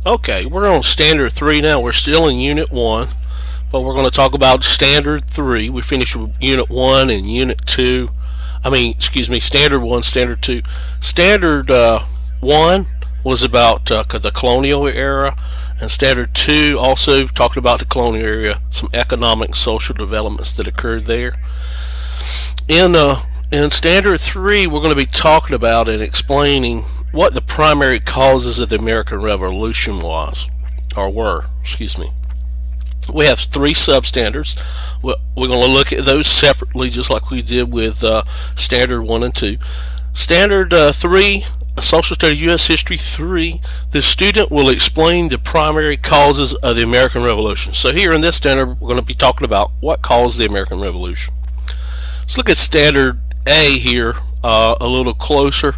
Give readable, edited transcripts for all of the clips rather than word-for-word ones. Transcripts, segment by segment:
Okay, we're on Standard 3 now. We're still in Unit 1, but we're going to talk about Standard 3. We finished with Unit 1 and Unit 2. Standard 1, Standard 2. Standard 1 was about the colonial era, and Standard 2 also talked about the colonial era, some economic and social developments that occurred there. In Standard 3, we're going to be talking about and explaining what the primary causes of the American Revolution were. We have 3 substandards. We're going to look at those separately, just like we did with Standard 1 and 2. Standard 3, Social Studies U.S. History 3, the student will explain the primary causes of the American Revolution. So here in this standard, we're going to be talking about what caused the American Revolution. Let's look at Standard A here a little closer,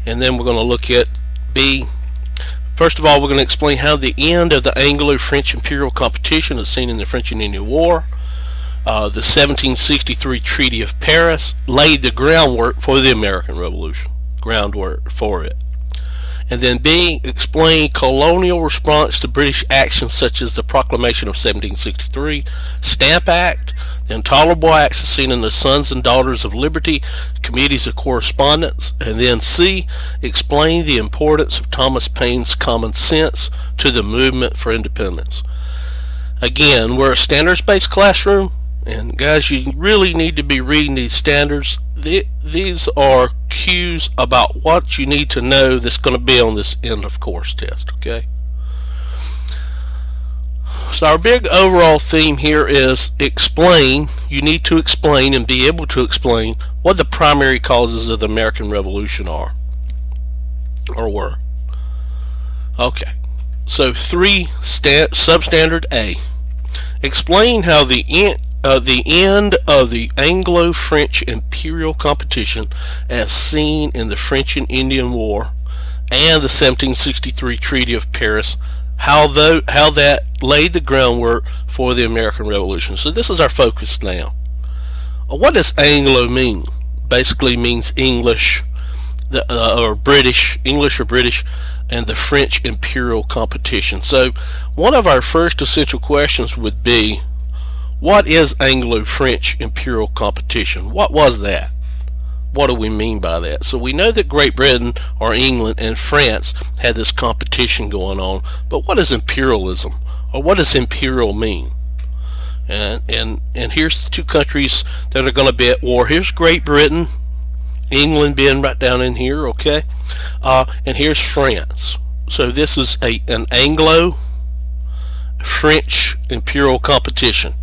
and then we're going to look at B. First of all, we're going to explain how the end of the Anglo-French imperial competition as seen in the French and Indian War, the 1763 Treaty of Paris, laid the groundwork for the American Revolution. Groundwork for it. And then B, explain colonial response to British actions such as the Proclamation of 1763, Stamp Act, the Intolerable Acts as seen in the Sons and Daughters of Liberty, Committees of Correspondence. And then C, explain the importance of Thomas Paine's common sense to the movement for independence. Again, we're a standards-based classroom, and guys, you really need to be reading these standards. These are cues about what you need to know that's going to be on this end of course test, okay? So our big overall theme here is explain. You need to explain and be able to explain what the primary causes of the American Revolution are or were. Okay, so 3, Substandard A. Explain how the end of the Anglo-French imperial competition as seen in the French and Indian War and the 1763 Treaty of Paris, how that laid the groundwork for the American Revolution. So this is our focus now. What does Anglo mean? Basically means English or British, English or British, and the French imperial competition. So one of our first essential questions would be, what is Anglo-French imperial competition? What was that? What do we mean by that? So we know that Great Britain or England and France had this competition going on, but what is imperialism, or what does imperial mean? And here's the 2 countries that are going to be at war. Here's Great Britain, England being right down in here, okay? And here's France. So this is an Anglo-French imperial competition.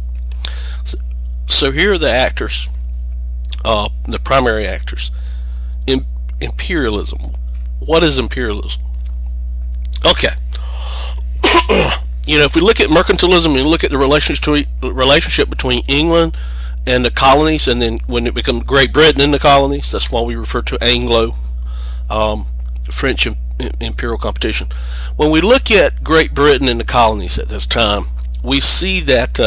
So here are the actors, the primary actors. Imperialism. What is imperialism? Okay. If we look at mercantilism and look at the relationship between England and the colonies, and then when it becomes Great Britain and the colonies, that's why we refer to Anglo French imperial competition. When we look at Great Britain and the colonies at this time, we see that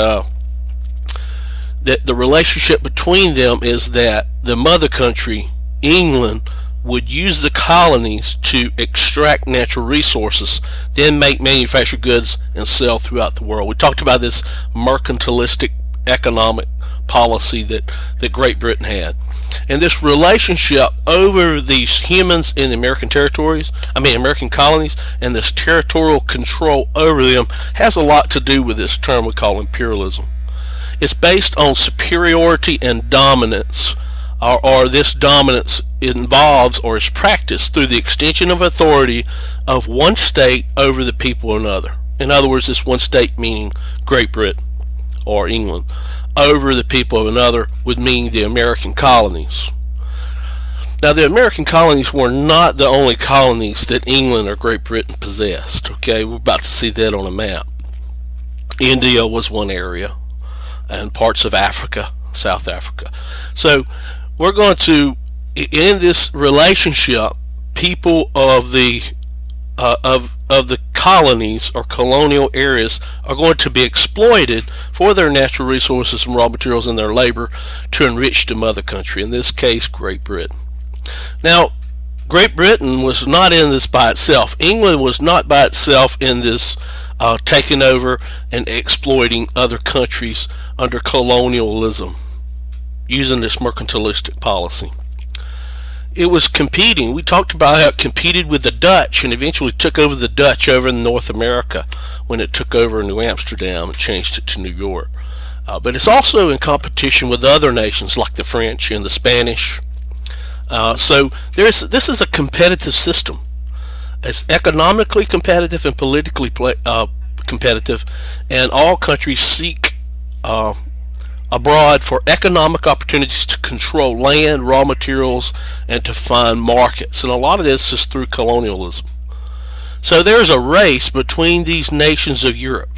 that the relationship between them is that the mother country, England, would use the colonies to extract natural resources, then make manufactured goods and sell throughout the world. We talked about this mercantilistic economic policy that Great Britain had. And this relationship over these humans in the American colonies, and this territorial control over them has a lot to do with this term we call imperialism. It's based on superiority and dominance, or this dominance involves or is practiced through the extension of authority of one state over the people of another. In other words, this one state meaning Great Britain or England over the people of another would mean the American colonies. Now, the American colonies were not the only colonies that England or Great Britain possessed. Okay, we're about to see that on a map. India was one area, and parts of Africa, South Africa. So we're going to, in this relationship, people of the colonies or colonial areas are going to be exploited for their natural resources and raw materials and their labor to enrich the mother country, in this case Great Britain. Now, Great Britain was not in this by itself. England was not by itself in this taking over and exploiting other countries under colonialism using this mercantilistic policy. It was competing. We talked about how it competed with the Dutch and eventually took over the Dutch over in North America when it took over New Amsterdam and changed it to New York. But it's also in competition with other nations like the French and the Spanish. So this is a competitive system. It's economically competitive and politically competitive, and all countries seek abroad for economic opportunities to control land, raw materials, and to find markets. And a lot of this is through colonialism. So there's a race between these nations of Europe,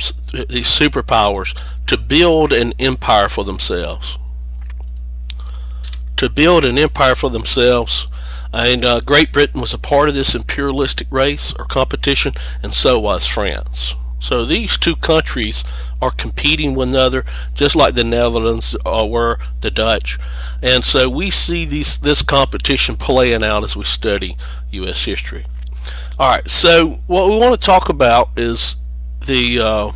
these superpowers, to build an empire for themselves. And Great Britain was a part of this imperialistic race or competition, and so was France. So these two countries are competing with one another, just like the Netherlands were the Dutch. And so we see this competition playing out as we study U.S. history. Alright, so what we want to talk about is the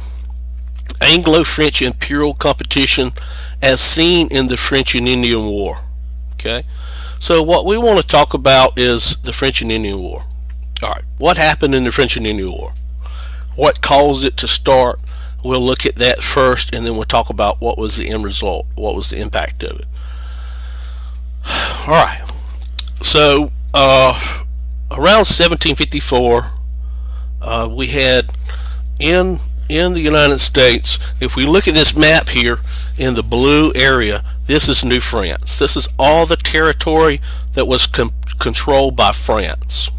Anglo-French imperial competition as seen in the French and Indian War. Okay, so what we want to talk about is the French and Indian War. Alright, what happened in the French and Indian War? What caused it to start? We'll look at that first, and then we'll talk about what was the end result, what was the impact of it. Alright, so around 1754, we had in the United States, if we look at this map here in the blue area, this is New France. This is all the territory that was controlled by France.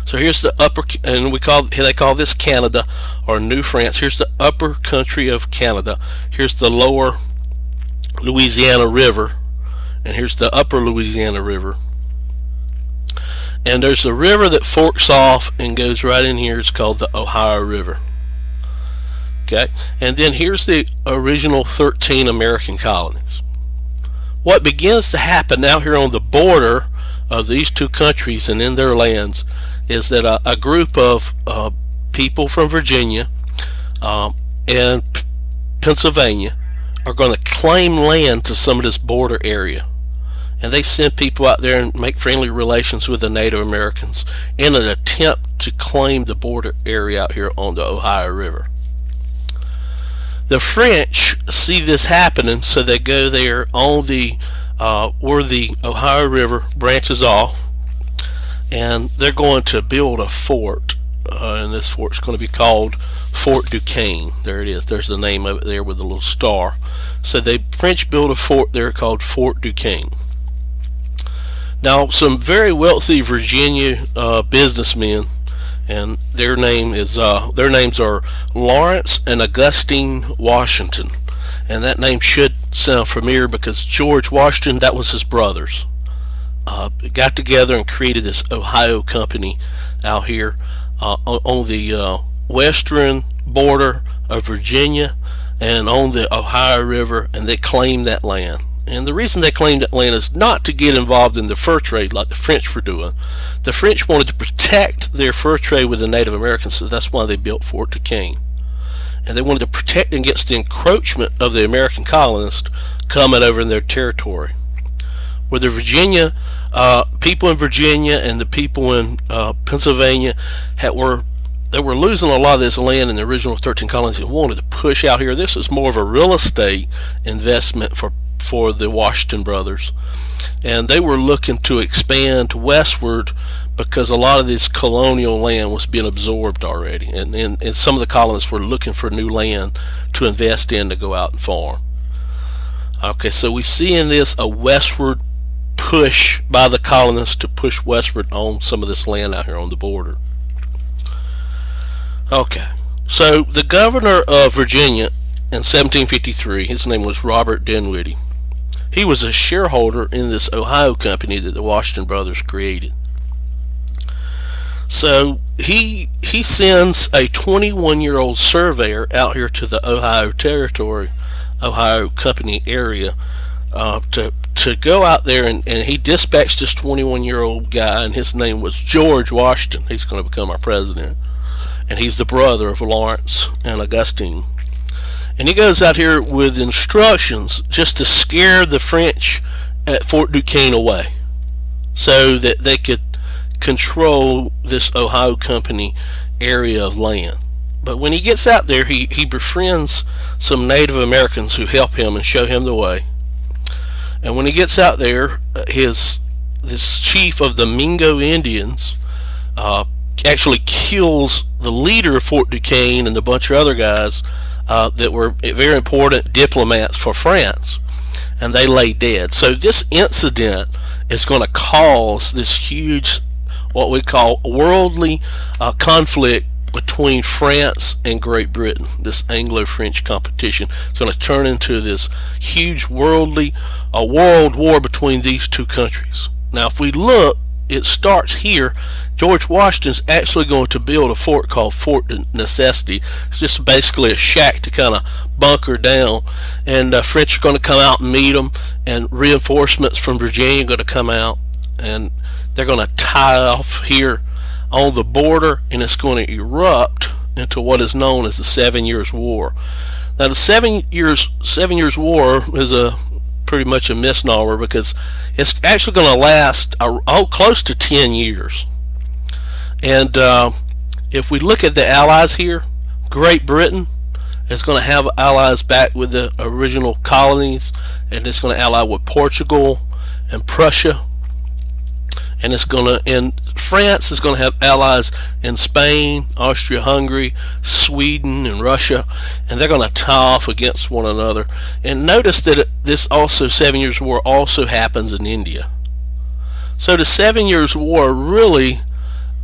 So here's the upper, and they call this Canada or New France. Here's the upper country of Canada. Here's the lower Louisiana River, and here's the upper Louisiana River. And there's a river that forks off and goes right in here. It's called the Ohio River. Okay, and then here's the original 13 American colonies. What begins to happen now here on the border of these two countries and in their lands is that a group of people from Virginia and Pennsylvania are going to claim land to some of this border area. And they send people out there and make friendly relations with the Native Americans in an attempt to claim the border area out here on the Ohio River. The French see this happening, so they go there on the where the Ohio River branches off, and they're going to build a fort, and this fort's going to be called Fort Duquesne. There it is. There's the name of it there with a little star. So the French built a fort there called Fort Duquesne. Now, some very wealthy Virginia businessmen, and their names are Lawrence and Augustine Washington, and that name should sound familiar because George Washington, that was his brothers, got together and created this Ohio Company out here on the western border of Virginia and on the Ohio River, and they claimed that land. And the reason they claimed that land is not to get involved in the fur trade like the French were doing. The French wanted to protect their fur trade with the Native Americans, so that's why they built Fort Duquesne. And they wanted to protect against the encroachment of the American colonists coming over in their territory. Where the Virginia people in Virginia and the people in Pennsylvania were losing a lot of this land in the original 13 colonies and wanted to push out here. This is more of a real estate investment for the Washington brothers, and they were looking to expand westward because a lot of this colonial land was being absorbed already, and some of the colonists were looking for new land to invest in to go out and farm. Okay, so we see in this a westward push by the colonists to push westward on some of this land out here on the border. Okay, so the governor of Virginia in 1753, his name was Robert Dinwiddie. He was a shareholder in this Ohio Company that the Washington brothers created. So he sends a 21-year-old surveyor out here to the Ohio territory, Ohio Company area, to go out there, and he dispatched this 21-year-old guy, and his name was George Washington. He's going to become our president, and he's the brother of Lawrence and Augustine. And he goes out here with instructions just to scare the French at Fort Duquesne away, so that they could control this Ohio Company area of land. But when he gets out there, he befriends some Native Americans who help him and show him the way. And when he gets out there, this chief of the Mingo Indians actually kills the leader of Fort Duquesne and a bunch of other guys that were very important diplomats for France, and they lay dead. So this incident is going to cause this huge, what we call worldly conflict between France and Great Britain. This Anglo-French competition is going to turn into this huge world war between these two countries. Now if we look, it starts here. George Washington's actually going to build a fort called Fort Necessity. It's just basically a shack to kind of bunker down, and French are going to come out and meet them, and reinforcements from Virginia are going to come out, and they're going to tie off here on the border, and it's going to erupt into what is known as the 7 Years' War. Now the 7 Years' War is pretty much a misnomer, because it's actually going to last close to 10 years. And if we look at the allies here, Great Britain is going to have allies back with the original colonies, and it's going to ally with Portugal and Prussia, and France is going to have allies in Spain, Austria-Hungary, Sweden, and Russia, and they're going to tie off against one another. And notice that this 7 Years' War also happens in India. So the 7 Years' War really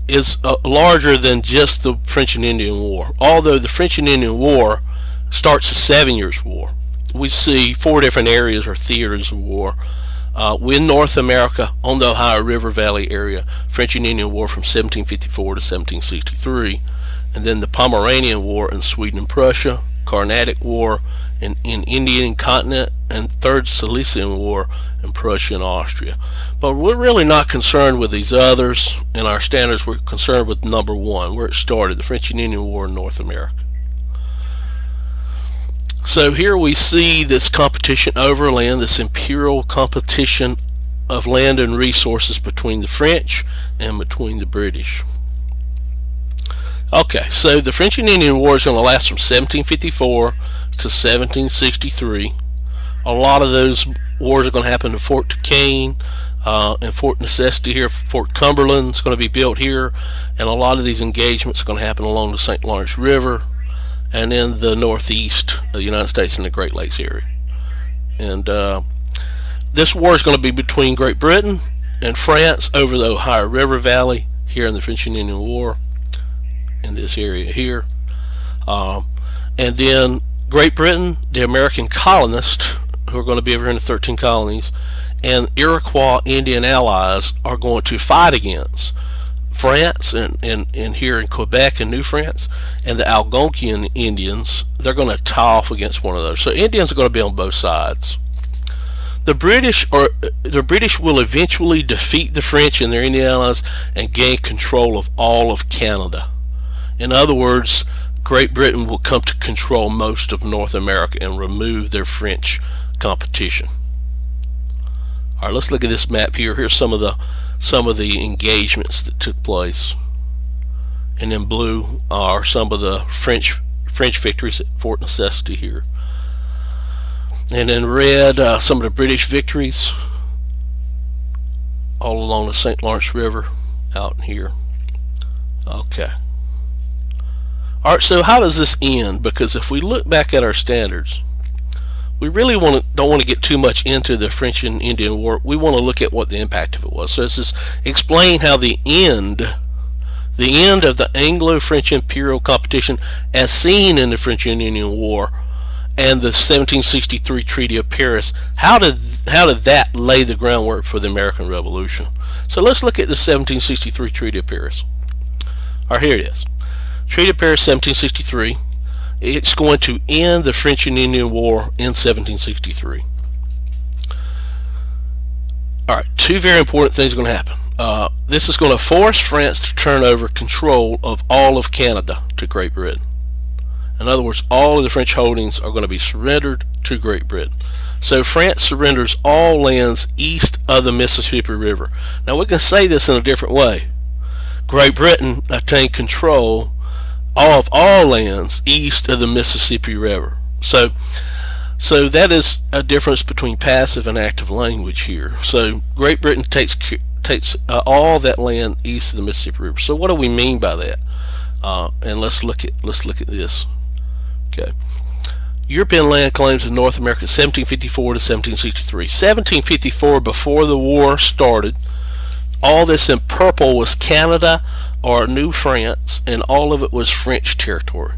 is larger than just the French and Indian War. Although the French and Indian War starts the 7 Years' War, we see 4 different areas or theaters of war. In North America, on the Ohio River Valley area, French and Indian War from 1754 to 1763, and then the Pomeranian War in Sweden and Prussia, Carnatic War in Indian continent, and Third Silesian War in Prussia and Austria. But we're really not concerned with these others. In our standards, we're concerned with number 1, where it started, the French and Indian War in North America. So here we see this competition over land, this imperial competition of land and resources between the French and between the British. Okay, so the French and Indian War is going to last from 1754 to 1763. A lot of those wars are going to happen in Fort Duquesne and Fort Necessity here. Fort Cumberland is going to be built here, and a lot of these engagements are going to happen along the St. Lawrence River and in the northeast of the United States in the Great Lakes area. And this war is going to be between Great Britain and France over the Ohio River Valley here in the French and Indian War in this area here. And then Great Britain, the American colonists who are going to be over here in the 13 colonies, and Iroquois Indian allies are going to fight against France and here in Quebec and New France, and the Algonquian Indians. They're going to tie off against one of those. So Indians are going to be on both sides. The British will eventually defeat the French and their Indian allies and gain control of all of Canada. In other words, Great Britain will come to control most of North America and remove their French competition. All right, let's look at this map here. Here's some of the engagements that took place, and in blue are some of the French victories at Fort Necessity here, and in red some of the British victories all along the St. Lawrence River out here. Okay. All right, so how does this end? Because if we look back at our standards, we really don't want to get too much into the French and Indian War. We want to look at what the impact of it was. So this is explain how the end of the Anglo-French imperial competition as seen in the French and Indian War and the 1763 Treaty of Paris, how did that lay the groundwork for the American Revolution? So let's look at the 1763 Treaty of Paris. All right, here it is. Treaty of Paris 1763. It's going to end the French and Indian War in 1763. All right, two very important things are going to happen. This is going to force France to turn over control of all of Canada to Great Britain. In other words, all of the French holdings are going to be surrendered to Great Britain. So France surrenders all lands east of the Mississippi River. Now we can say this in a different way. Great Britain obtained control of all lands east of the Mississippi River. So that is a difference between passive and active language here. So Great Britain takes all that land east of the Mississippi River. So what do we mean by that? And let's look at this. Okay. European land claims in North America 1754 to 1763. 1754, before the war started, all this in purple was Canada or New France, and all of it was French territory.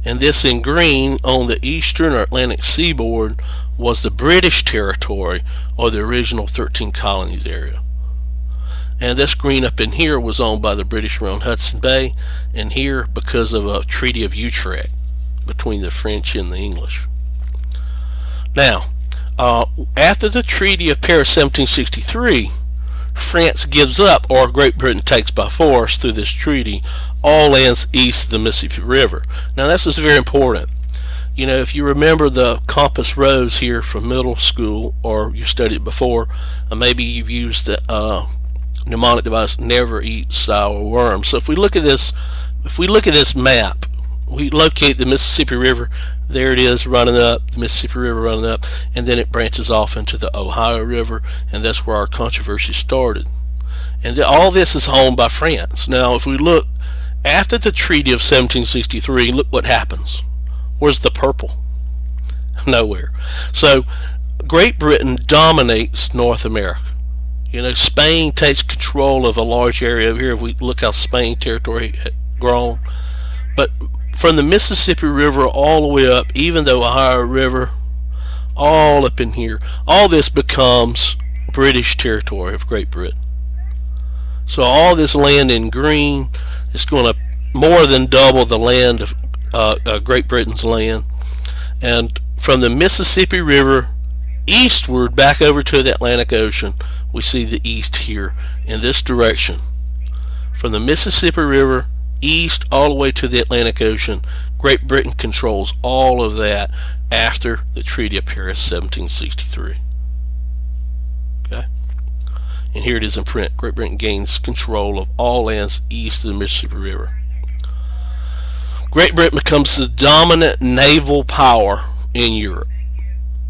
And this in green on the eastern or Atlantic seaboard was the British territory, or the original 13 colonies area. And this green up in here was owned by the British around Hudson Bay, and here because of a Treaty of Utrecht between the French and the English. Now, after the Treaty of Paris 1763, France gives up, or Great Britain takes by force through this treaty, all lands east of the Mississippi River. Now this is very important. You know, if you remember the compass rose here from middle school, or you studied it before, maybe you've used the mnemonic device, never eat sour worms. So if we look at this map, we locate the Mississippi River. There it is running up, the Mississippi River running up, and then it branches off into the Ohio River, and that's where our controversy started. And all this is owned by France. Now if we look after the Treaty of 1763, look what happens. Where's the purple? Nowhere. So Great Britain dominates North America. You know, Spain takes control of a large area over here. If we look how Spain territory had grown, but from the Mississippi River all the way up, even the Ohio River, all up in here, all this becomes British territory of Great Britain. So all this land in green is going to more than double the land of Great Britain's land. And from the Mississippi River eastward back over to the Atlantic Ocean, we see the east here in this direction. From the Mississippi River east all the way to the Atlantic Ocean, Great Britain controls all of that after the Treaty of Paris 1763. Okay, and here it is in print. Great Britain gains control of all lands east of the Mississippi River. Great Britain becomes the dominant naval power in Europe,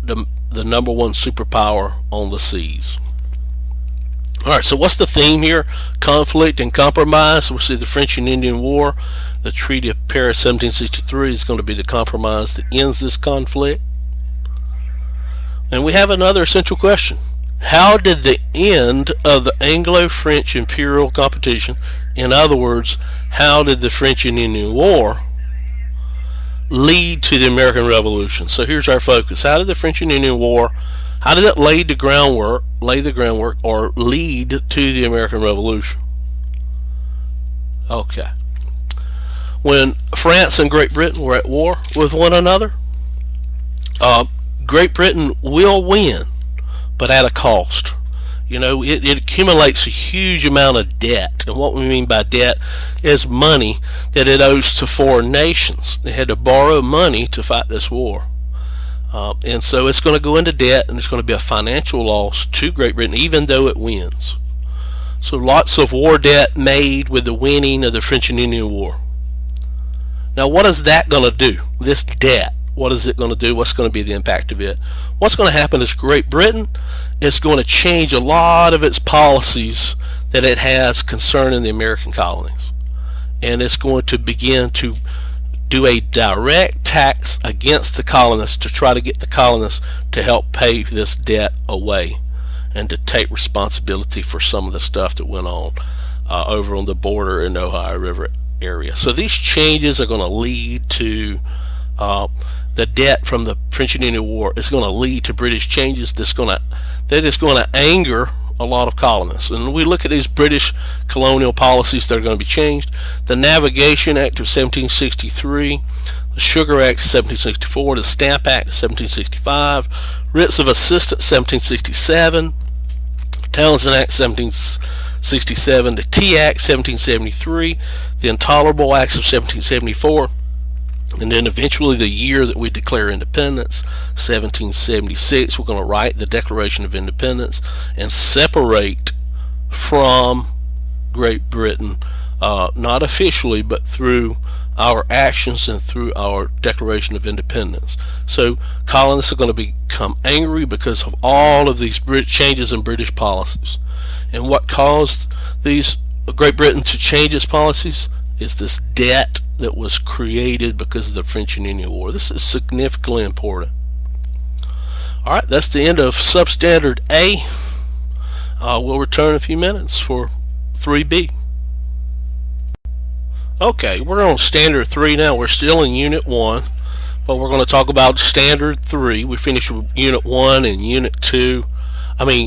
the #1 superpower on the seas. Alright, so what's the theme here? Conflict and compromise. We see the French and Indian War. The Treaty of Paris 1763 is going to be the compromise that ends this conflict. And we have another essential question. How did the end of the Anglo-French imperial competition, in other words, how did the French and Indian War lead to the American Revolution? So here's our focus. How did the French and Indian War, how did it lay the groundwork or lead to the American Revolution? Okay. When France and Great Britain were at war with one another, Great Britain will win, but at a cost. You know, it accumulates a huge amount of debt, and what we mean by debt is money that it owes to foreign nations. They had to borrow money to fight this war. And so it's going to go into debt, and it's going to be a financial loss to Great Britain even though it wins. So lots of war debt made with the winning of the French and Indian War. Now what is that going to do? This debt, what is it going to do? What's going to be the impact of it? What's going to happen is Great Britain is going to change a lot of its policies that it has concerning the American colonies. And it's going to begin to do a direct tax against the colonists to try to get the colonists to help pay this debt away and to take responsibility for some of the stuff that went on over on the border in the Ohio River area. So these changes are going to lead to the debt from the French and Indian War. Is going to lead to British changes that is going to anger a lot of colonists. And we look at these British colonial policies that are going to be changed. The Navigation Act of 1763, the Sugar Act of 1764, the Stamp Act of 1765, Writs of Assistance 1767, Townsend Act 1767, the Tea Act 1773, the Intolerable Acts of 1774, and then eventually the year that we declare independence, 1776, we're going to write the Declaration of Independence and separate from Great Britain, not officially, but through our actions and through our Declaration of Independence. So colonists are going to become angry because of all of these changes in British policies. And what caused these Great Britain to change its policies is this debt that was created because of the French and Indian War. This is significantly important. Alright, that's the end of Substandard A. We'll return in a few minutes for 3B. Okay, we're on Standard 3 now. We're still in Unit 1, but we're going to talk about Standard 3. We finished with Unit 1 and Unit 2.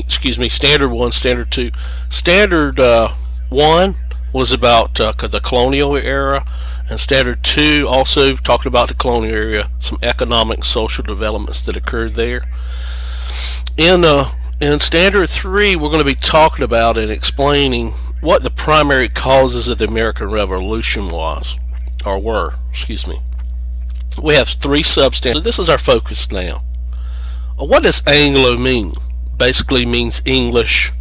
Standard 1, Standard 2. Standard 1 was about the colonial era, and Standard 2 also talked about the colonial era, some economic and social developments that occurred there. In Standard 3, we're going to be talking about and explaining what the primary causes of the American Revolution were. We have 3 substandards. This is our focus now. What does Anglo mean? Basically means English,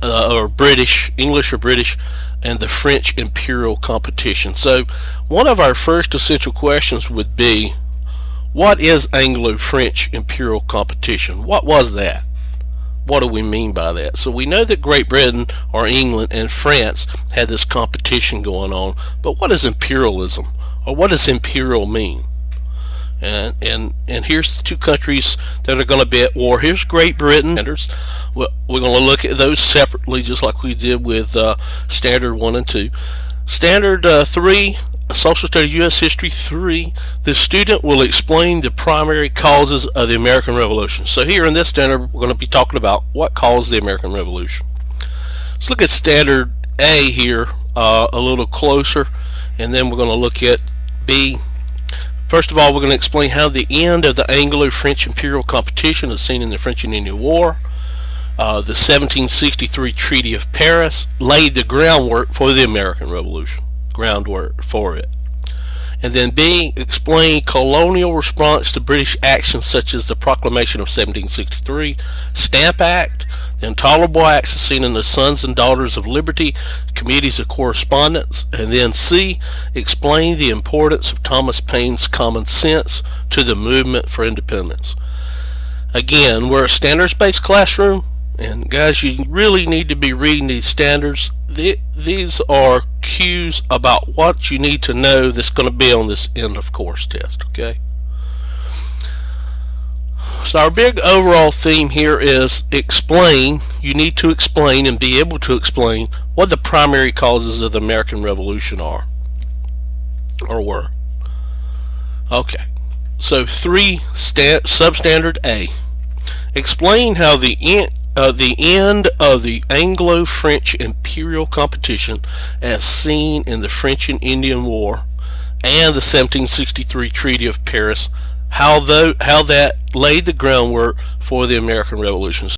or British, and the French imperial competition. So one of our first essential questions would be, what is Anglo-French imperial competition? What was that? What do we mean by that? So we know that Great Britain or England and France had this competition going on, but what is imperialism, or what does imperial mean? And here's the 2 countries that are going to be at war. Here's Great Britain. We're going to look at those separately, just like we did with Standard 1 and 2. Standard 3, Social Studies U.S. History 3, the student will explain the primary causes of the American Revolution. So here in this standard, we're going to be talking about what caused the American Revolution. Let's look at Standard A here a little closer, and then we're going to look at B. First of all, we're going to explain how the end of the Anglo-French imperial competition is seen in the French and Indian War. The 1763 Treaty of Paris laid the groundwork for the American Revolution. Groundwork for it. And then B, explain colonial response to British actions such as the Proclamation of 1763, Stamp Act, the Intolerable Acts as seen in the Sons and Daughters of Liberty, Committees of Correspondence. And then C, explain the importance of Thomas Paine's common sense to the movement for independence. Again, we're a standards-based classroom, and guys, you really need to be reading these standards. These are cues about what you need to know that's going to be on this end of course test. Okay, so our big overall theme here is explain. You need to explain and be able to explain what the primary causes of the American Revolution are or were. Okay, so 3, Substandard A, explain how the end of the Anglo-French imperial competition as seen in the French and Indian War and the 1763 Treaty of Paris, how that laid the groundwork for the American Revolution.